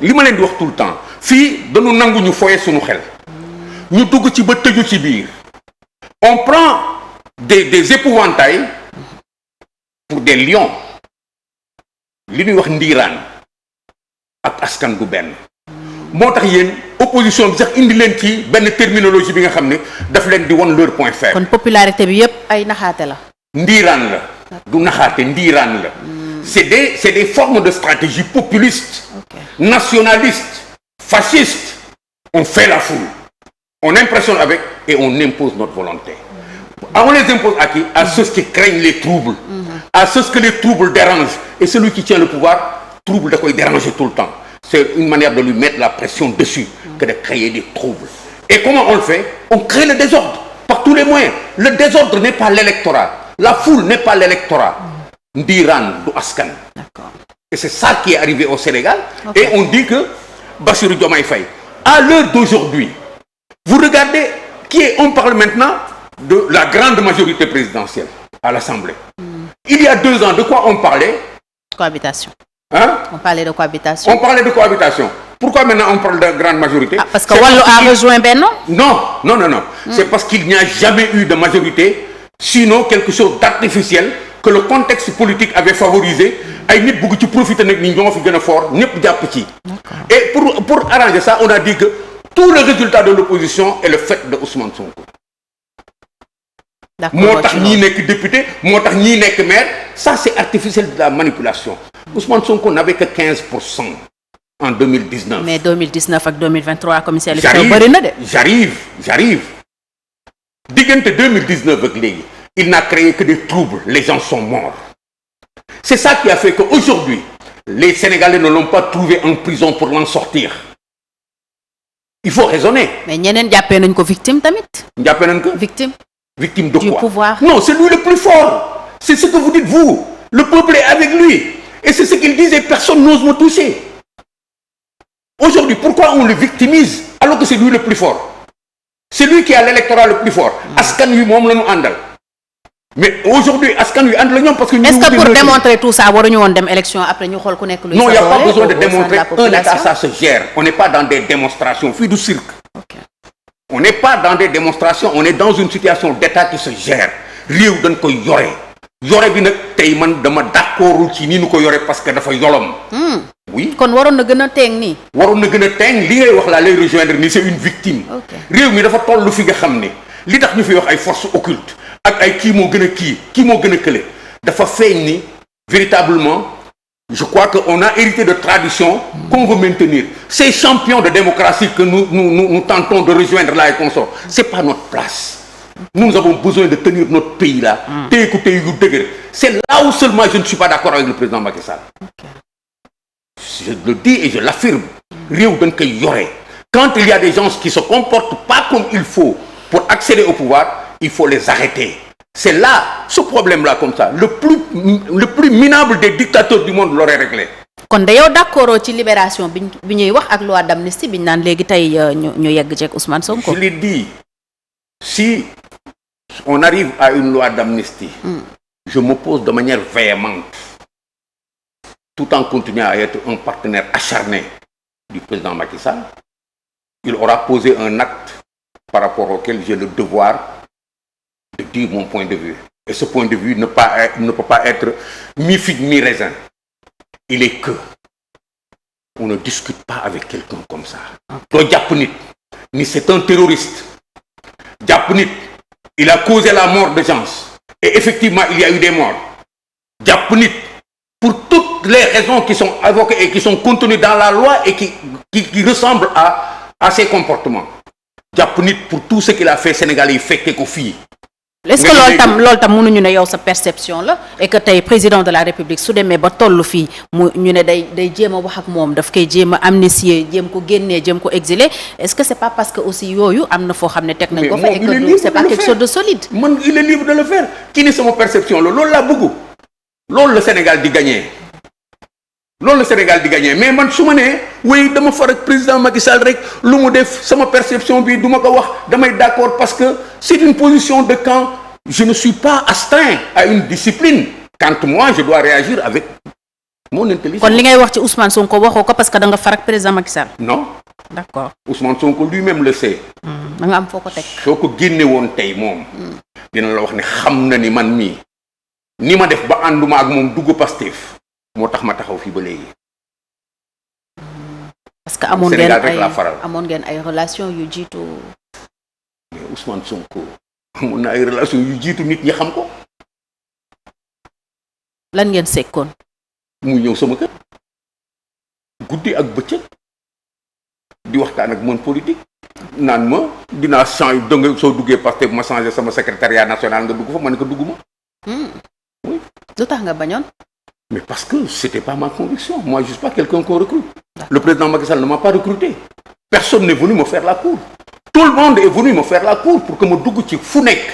li ma leen di wax tout le temps fii dañu nangu ñu foye suñu xel ñu dugg ci ba tëju ci biir on prend des épouvantails pour des lions li ñuy wax ndiiraan ak askan gu benn moo tax yéen opposition bi sax indi leen ci benn terminologie bi nga xam ne daf leen di won leur point faible. kon popularité bi yépp ay naxaate la. ndiiraan la du naxaate ndiiraan la. c'est des formes de stratégie populiste, nationaliste, fasciste. On fait la foule, on impressionne avec et on impose notre volonté. On les impose à qui? À ceux qui craignent les troubles, à ceux que les troubles dérangent. Et celui qui tient le pouvoir, trouble da koy déranger tout le temps. C'est une manière de lui mettre la pression dessus que de créer des troubles. Et comment on le fait? On crée le désordre par tous les moyens. Le désordre n'est pas l'électorat. La foule n'est pas l'électorat. Ndiiraan du askan. D'accord. Et c'est ça qui est arrivé au Sénégal. Okay. Et on dit que Bassirou Diomaye Faye, à l'heure d'aujourd'hui, vous regardez on parle maintenant de la grande majorité présidentielle à l'Assemblée. Il y a 2 ans, de quoi on parlait? Cohabitation. Hein? On parlait de cohabitation. On parlait de cohabitation. Pourquoi maintenant on parle de grande majorité? Parce que Wallu a rejoint Benno? Non. C'est parce qu'il n'y a jamais eu de majorité, sinon quelque chose d'artificiel que le contexte politique avait favorisé. ay nit bëgg ci profiter nag ni ñoo fi gën a fort ñëpp jàpp ci. Et pour arranger ça, on a dit que tout le résultat de l'opposition est le fait de Ousmane Sonko. moo tax ñii nekk député moo tax ñii nekk maire, ça c'est artificiel de la manipulation. Ousmane Sonko n'avait que 15% en 2019. mais 2019 ak 2023 commissaire électoral bëri na de. j'arrive diggante 2019 ak léegi il n'a créé que des troubles, les gens sont morts. C'est ça qui a fait qu'aujourd'hui les Sénégalais ne l'ont pas trouvé en prison pour l'en sortir. Il faut raisonner. mais ñeneen jàppee nañ ko victime tamit. jàppee nañ ko victime de du quoi? pouvoir. Non, c'est lui le plus fort. C'est ce que vous dites vous. Le peuple est avec lui. Et c'est ce qu'il disait, personne n'ose me toucher. Aujourd'hui, pourquoi on le victimise alors que c'est lui le plus fort? C'est lui qui a l'électorat le plus fort. Askan wi moom la ñu àndal. Mais aujourd'hui askan wi ànd la ñoom parce que. est-ce que pour démontrer tout ça waruñu woon dem élection après ñu xool ku nekk luy. Non, il n'y a pas besoin de démontrer. Un État, ça se gère. On n'est pas dans des démonstrations fii du cirque. On n'est pas dans des démonstrations, on est dans une situation d'état qui se gère. réew dañ koy yore bi nag tey man dama d'accordul ci ni ñu ko yore parce que dafa yolom. Oui. kon waroon na gën a teeng nii. waroon na gën a teeng li ngay wax laa lay rejoindre ni c'est une victime. réew mi dafa toll fi nga xam ne li tax ñu fi wax ay forces occultes ak ay kii moo gën a kii moo gën a kële dafa feeñ ni véritablement. Je crois qu'on a hérité de traditions qu'on veut maintenir. Ces champions de démocratie que nous tentons de rejoindre là et qu'on sort, c'est pas notre place. Nous avons besoin de tenir notre pays là. C'est là où seulement je ne suis pas d'accord avec le président Macky Sall. Je le dis et je l'affirme. Quand il y a des gens qui se comportent pas comme il faut pour accéder au pouvoir, il faut les arrêter. C'est là, ce problème-là comme ça, le plus minable des dictateurs du monde l'aurait réglé. kon de yow d'accord ci libération bi ñuy wax ak loi d'amnistie bi ñu naan léegi tey ñu yegg ci ak Ousmane Sonko. Je l'ai dit, si on arrive à une loi d'amnistie, je m'oppose de manière véhémente, tout en continuant à être un partenaire acharné du président Macky Sall. Il aura posé un acte par rapport auquel j'ai le devoir de dire mon point de vue. Et ce point de vue ne peut pas être mi-figue, mi-raisin. Il est que on ne discute pas avec quelqu'un comme ça. doo jàpp nit ni c'est un terroriste. jàpp nit il a causé la mort de gens. Et effectivement, il y a eu des morts. jàpp nit pour toutes les raisons qui sont évoquées et qui sont contenues dans la loi et qui ressemblent à ses comportements. jàpp nit pour tout ce qu'il a fait Sénégal yi fekke ko fii. est-ce que loolu tam mënuñu ne yow sa perception la et que tey président de la république su demee ba tollu fii mu ñu ne day jéem a wax ak moom daf koy jéem a amnistier jéem ko génnee jéem ko exiler est-ce que c'est pas parce que aussi yooyu am na foo xam ne teg nañ ko fa et que c'est pas quelque chose de solide. man il est libre de le faire kii ni sama perception la loolu laa bëgg loolu la Sénégal di gagner mais man su ma nee oui dama far ak président Macky Sall rek lu mu def sama perception bi du ma ko wax damay d'accord parce que c'est une position de camp. Je ne suis pas astreint à une discipline. Quand moi je dois réagir avec mon intelligence. kon li ngay wax ci Ousmane Sonko waxoo ko parce que da nga farak président Macky Sall. non. d'accord. Ousmane Sonko lui-même le sait. da nga am foo ko teg. soo ko génne woon tey moom. dina la wax ne xam na ni man mii. ni ma def ba ànduma ak moom dugg Pastef. moo tax ma taxaw fii ba léegi. parce que amoon ngeen ay relations yu jiitu. mais Ousmane Sonko amoon na ay relations yu jiitu nit ñi xam ko. lan ngeen sekkoon. mu ñëw sama kër. guddi ak bëccëg. di waxtaan ak man politique. naan ma dinaa changer danga soo duggee Pastef ma changer sama secrétariat national nga dugg fa ma ne ko dugg ma. oui. lu tax nga bañoon. mais parce que c'était pas ma conviction moi je suis pas quelqu'un qu'on recrute. Le président Macky Sall ne m'a pas recruté. Personne n'est venu me faire la cour. Tout le monde est venu me faire la cour pour que ma dugg ci fu nekk.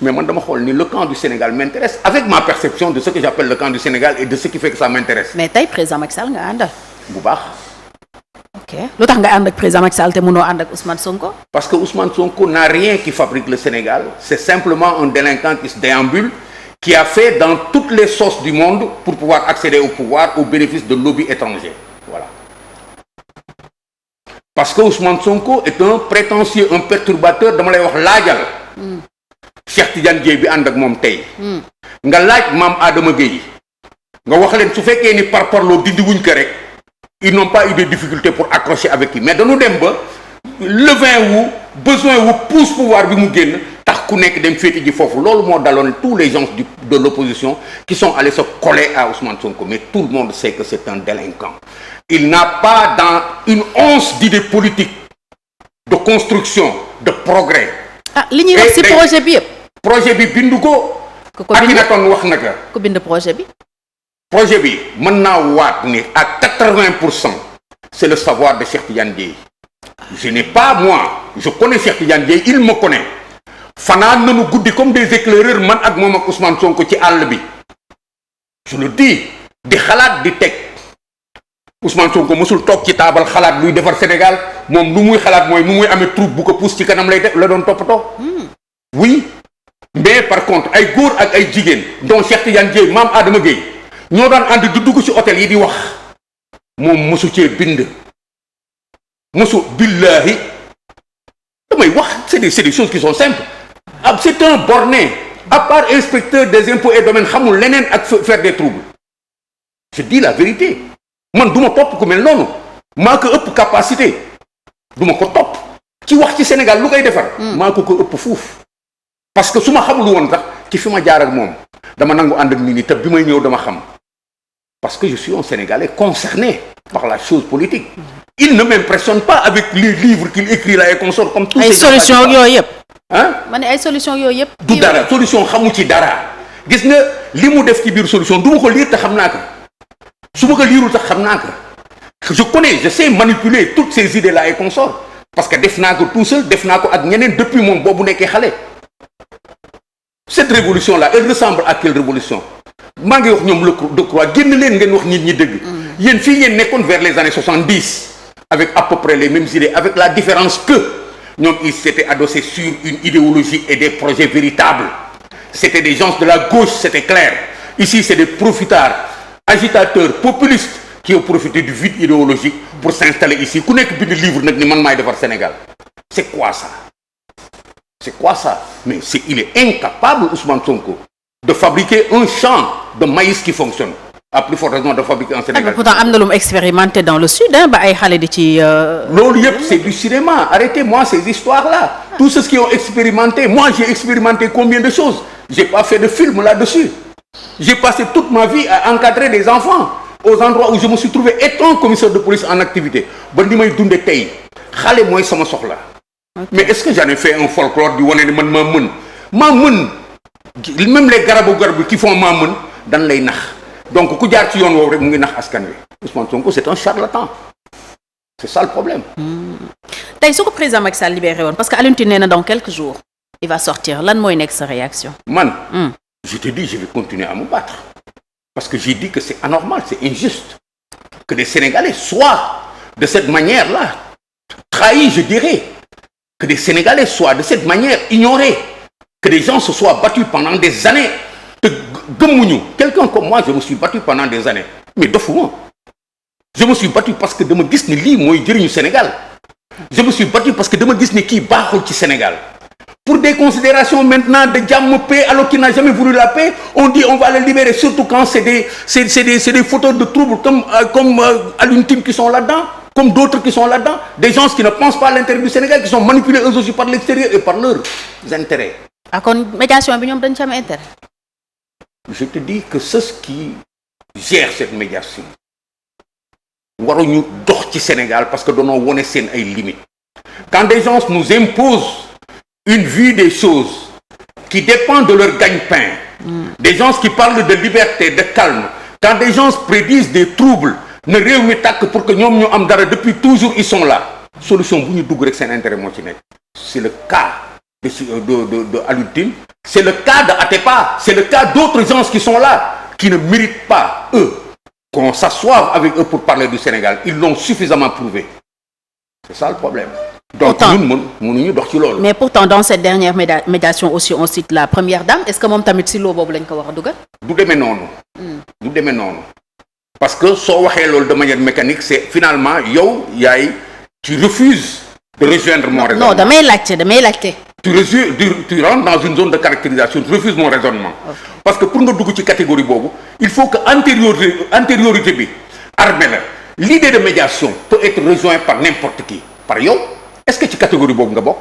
mais man dama xool ni le camp du Sénégal m'intéresse avec ma perception de ce que j'appelle le camp du Sénégal et de ce qui fait que ça m'intéresse. mais tey président Macky Sall nga àndal. bu baax. ok lu tax nga ànd ak président Macky Sall te mënoo ànd ak Ousmane Sonko. parce que Ousmane Sonko n'a rien qui fabrique le Sénégal c'est simplement un délinquant qui se déambule. Qui a fait dans toutes les sauces du monde pour pouvoir accéder au pouvoir au bénéfice de lobbies étrangers. Voilà. Parce que Ousmane Sonko est un prétentieux, un perturbateur dama lay wax laajal. Cheikh Tidiane Dièye bi ànd ak moom tey. nga laaj Mame Adama Gueye. nga wax leen su fekkee ni par parloo dindi wuñ ko rek. ils n'ont pas eu de difficulté pour accrocher avec qui mais dañu dem ba levain wu besoin wu pousse pouvoir bi mu génn. tax ku nekk dem féeti ji foofu loolu moo daloon tous les gens de l'opposition qui sont allés se coller à Ousmane Sonko mais tout le monde sait que c'est un délinquant il n'a pas dans une once d'idée politique de construction de progrès. li ñuy wax ci projet bi yëpp. projet bi bindu ko. Akhenaton wax na ka. ku bind projet bi. projet bi mën naa waat ni à 80% c'est le savoir de Cheikh Tidiane Dièye. je n'ai pas moi je connais Cheikh Tidiane Dièye il me connaît. fanaan nañu guddi comme des éclaireurs man ak moom ak Ousmane Sonko ci àll bi je le dis di xalaat di teg Ousmane Sonko mësul toog ci taabal xalaat luy defar Sénégal moom lu muy xalaat mooy nu muy amee troupe bu ko pousse ci kanam lay def la doon toppatoo. oui mais par contre ay góor ak ay jigéen dont Cheikh Tidiane Dièye Mame Adama Gueye ñoo daan ànd di dugg ci hôtel yi di wax moom mësu cee bind mësu billahi damay wax c'est des choses qui sont simples. c'est un borné à part inspecteur des impôts et domaines xamul leneen ak faire des troubles je dis la vérité man du ma topp ku mel noonu maa ko ëpp capacité du ma ko topp ci wax ci Sénégal lu koy defar maa ko ëpp fuuf parce que su ma xamul woon sax ci fi ma jaar ak moom dama nangu ànd ak nit ñi te bi may ñëw dama xam parce que je suis un Sénégalais concerné par la chose politique il ne m'impressionne pas avec les livres qu'il écrit là et consort comme tous ces solutions yooyu yëpp ma ne ay solution yooyu yëpp. du dara solution xamu ci dara gis nga li mu def ci biir solution du ma ko lire te xam naa ko su ma ko liirul tax xam naa ko je connais je sais manipuler toutes ces idées là et consorts parce que def naa ko tout seul def naa ko ak ñeneen depuis moom boobu nekkee xale. cette révolution là elle ressemble à quelle révolution maa ngi wax ñoom de croix génn leen ngeen wax nit ñi dëgg. yéen fii ngeen nekkoon vers les années 70 avec à peu près les mêmes idées avec la différence que. ñoom ils s'étaient adossés sur une idéologie et des projets véritables c'était des gens de la gauche c'était clair ici c'est des profitards agitateurs populistes qui ont profité du vide idéologique pour s'installer ici ku nekk bind livre nag ni man maay defar Sénégal c'est quoi ça mais il est incapable Ousmane Sonko de fabriquer un champ de maïs qui fonctionne à plus forte raison de fabriquer en Sénégal. pourtant am na lu mu expérimenté dans le sud ba ay xale di ci. loolu yëpp c'est du cinéma arrêtez-moi ces histoires-là. tous ceux qui ont expérimenté moi j'ai expérimenté combien de choses j'ai pas fait de film là-dessus j'ai passé toute ma vie à encadrer des enfants aux endroits où je me suis trouvé étant commissaire de police en activité ba li may dunde tey xale mooy sama soxla. mais est-ce que j'en ai fait un folklore di wane ne man maa mën même les garabu qui font maa mën dañ lay nax. donc ku jaar ci yoon woowu rek mu ngi nax askan wi Ousmane Sonko c'est un charlatan c'est ça le problème. tey su ko président Macky Sall libéré woon parce que Alioune Tine nee na dans quelques jours il va sortir lan mooy nekk sa réaction. man. je te dis je vais continuer à me battre parce que j'ai dit que c'est anormal c'est injuste que les Sénégalais soient de cette manière-là trahis je dirais que les Sénégalais soient de cette manière ignorés que des gens se soient battus pendant des années. te gëmmuñu quelqu'un comme moi je me suis battu pendant des années mais dofuma. Je me suis battu parce que dama gis ni lii mooy jëriñu Sénégal. Je me suis battu parce que dama gis ni kii baaxul ci Sénégal. Pour des considérations maintenant de jàmm paix alors qu'il n'a jamais voulu la paix, on dit on va le libérer, surtout quand c'est des fauteurs de troubles comme Alioune Tine qui sont là-dedans, comme d'autres qui sont là-dedans, des gens qui ne pensent pas à l'intérêt du Sénégal, qui sont manipulés eux aussi par l'extérieur et par leurs intérêts. Ah kon médiation bi ñoom dañ ci am intérêt. Je te dis que ceux qui gèrent cette médiation waruñu dox ci Sénégal parce que dañoo wone seen ay limites. Quand des gens nous imposent une vue des choses qui dépend de leur gagne-pain, des gens qui parlent de liberté, de calme, quand des gens prédisent des troubles, ne réew mi tàkk pour que ñoom ñu am dara depuis toujours ils sont là. Solution bu ñu dugg rek seen intérêt moo ci nekk. C'est le cas de Alioune Tine, c'est le cas de Atepa, c'est le cas d'autres gens qui sont là, qui ne méritent pas, eux, qu'on s'assoive avec eux pour parler du Sénégal. Ils l'ont suffisamment prouvé. C'est ça le problème. Donc ñun mënuñu dox ci loolu. Mais pourtant dans cette dernière médiation aussi on cite la première dame, est-ce que moom tamit si loo boobu lañ ko war a dugal. du demee noonu. du demee noonu. parce que soo waxee loolu de manière mécanique c'est finalement yow tu refuses de rejoindre mon raisonnement. Non damay laajte. Tu rentres dans une zone de caractérisation, tu refuses mon raisonnement. Okay. Parce que pour nga dugg ci catégorie boobu il faut que antériorité bi armée la. L'idée de médiation peut être rejointe par n'importe qui. Par yow. Est-ce que ci catégorie boobu nga bokk?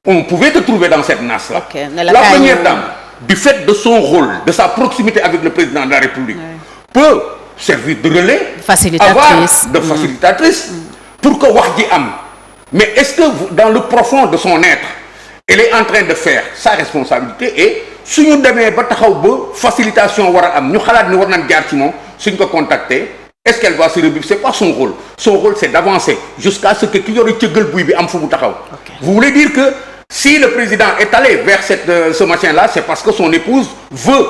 On pouvait te trouver dans cette nasse-là. Okay. La première dame, du fait de son rôle, de sa proximité avec le président de la République, peut servir de relais, facilitatrice, pour que wax ji am. Mais est-ce que dans le profond de son être, elle est en train de faire sa responsabilité et suñu demee ba taxaw ba facilitation war a am ñu xalaat ni war nañ jaar ci moom suñ ko contacter. Est-ce qu'elle va se rebiffer? C'est pas son rôle. Son rôle, c'est d'avancer jusqu'à ce que ki yore cëggal buy bi am fu mu taxaw. Vous voulez dire que si le président est allé vers ce machin-là, c'est parce que son épouse veut,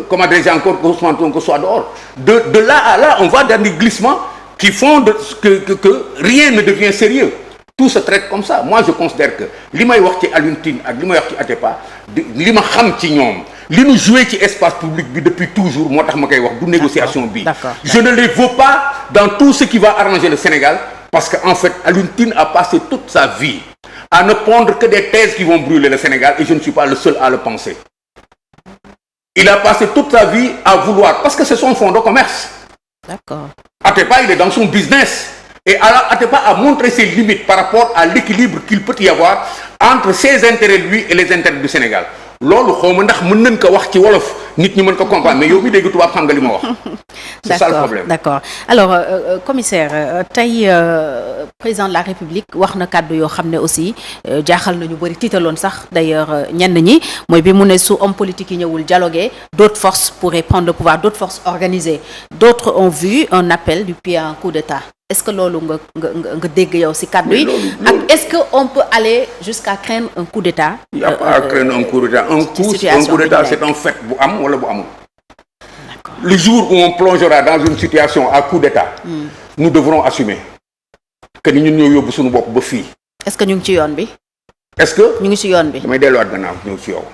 comment dirais-je encore, que Ousmane Sonko soit dehors. De là à là, on va dans des glissements qui font que rien ne devient sérieux. Tout se traite comme ça. Moi, je considère que li may wax ci Alioune Tine ak li may wax ci Atepa li ma xam ci ñoom li ñu joué ci espace public bi depuis toujours moo tax ma koy wax du négociation bi. Je ne les veux pas dans tout ce qui va arranger le Sénégal parce que en fait Alioune Tine a passé toute sa vie à ne pondre que des thèses qui vont brûler le Sénégal et je ne suis pas le seul à le penser. Il a passé toute sa vie à vouloir parce que c'est son fonds de commerce. D'accord. Atepa, il est dans son business. Et alors Atepa a montré ses limites par rapport à l'équilibre qu'il peut y avoir entre ses intérêts lui et les intérêts du Sénégal. Loolu xaw ma ndax mën nañ ko wax ci wolof nit ñi mën ko comprendre mais yow mi dégg tubaab xam nga li ma wax. C'est ça le problème. D'accord. Alors commissaire tey président de la République wax na kàddu yoo xam ne aussi jaaxal nañu bëri tiitaloon sax d'ailleurs ñenn ñi mooy bi mu ne su homme politique yi ñëwul dialoguer d'autres forces pourraient prendre le pouvoir, d'autres forces organisées. D'autres ont vu un appel du pied à un coup d'État. Est-ce que loolu nga dégg yow ci kàddu yi ak est-ce que on peut aller jusqu'à craindre un coup d'État? Il n'y a pas à craindre un coup d'État. Un coup d'État c'est un fait bu am wala bu amul. Le jour où on plongera dans une situation à coup d'État, nous devrons assumer que ni ñun ñoo yóbbu suñu bopp ba fii. Est-ce que ñu ngi ci yoon bi? Est-ce que ñu ngi ci yoon bi? damay delluwaat gannaaw ñëw ci yow.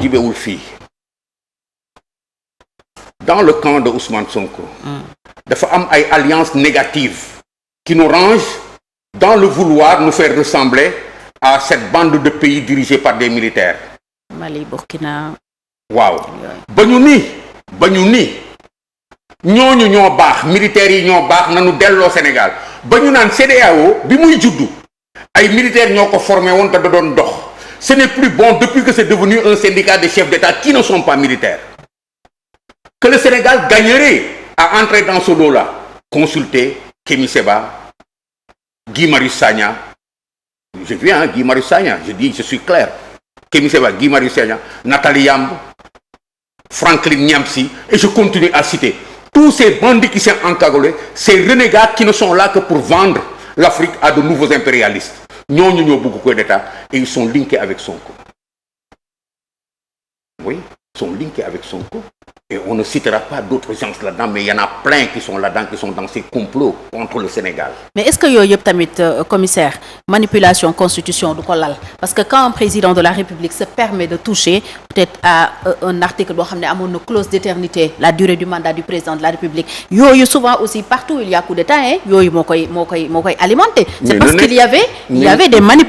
jibewul fii. Dans le camp de Ousmane Sonko. dafa am ay alliances négatives qui nous rangent dans le vouloir nous faire ressembler à cette bande de pays dirigés par des militaires. Mali, Burkina. waaw ba ñu ni ñooñu ñoo baax militaires yi ñoo baax nañu delloo Sénégal ba ñu naan CEDEAO bi muy juddu ay militaires ñoo ko formé woon te da doon dox. Ce n'est plus bon depuis que c'est devenu un syndicat de chefs d'État qui ne sont pas militaires. Que le Sénégal gagnerait à entrer dans ce lot-là. Consultez Kémi Séba, Guy Marius Sagna. Je viens, Guy Marius Sagna, je suis clair. Kémi Séba, Guy Marius Sagna, Nathalie Yamb, Franklin Niamsi, et je continue à citer. Tous ces bandits qui sont encagoulés, ces renégats qui ne sont là que pour vendre l'Afrique à de nouveaux impérialistes. Ñooñu ñoo bëgg coup d'État et ils sont linkés avec Sonko. Oui, ils sont linkés avec Sonko. Et on ne citera pas d'autres gens là-dedans, mais il y en a plein qui sont là-dedans, qui sont dans ces complots contre le Sénégal. Mais est-ce que yooyu yëpp tamit commissaire manipulation constitution du ko lal parce que quand un président de la République se permet de toucher peut-être à un article boo xam ne amoon na clause d'éternité la durée du mandat du président de la République yooyu souvent aussi partout il y a coup d'état yooyu moo koy alimenter. C'est parce qu'il y avait des manipulations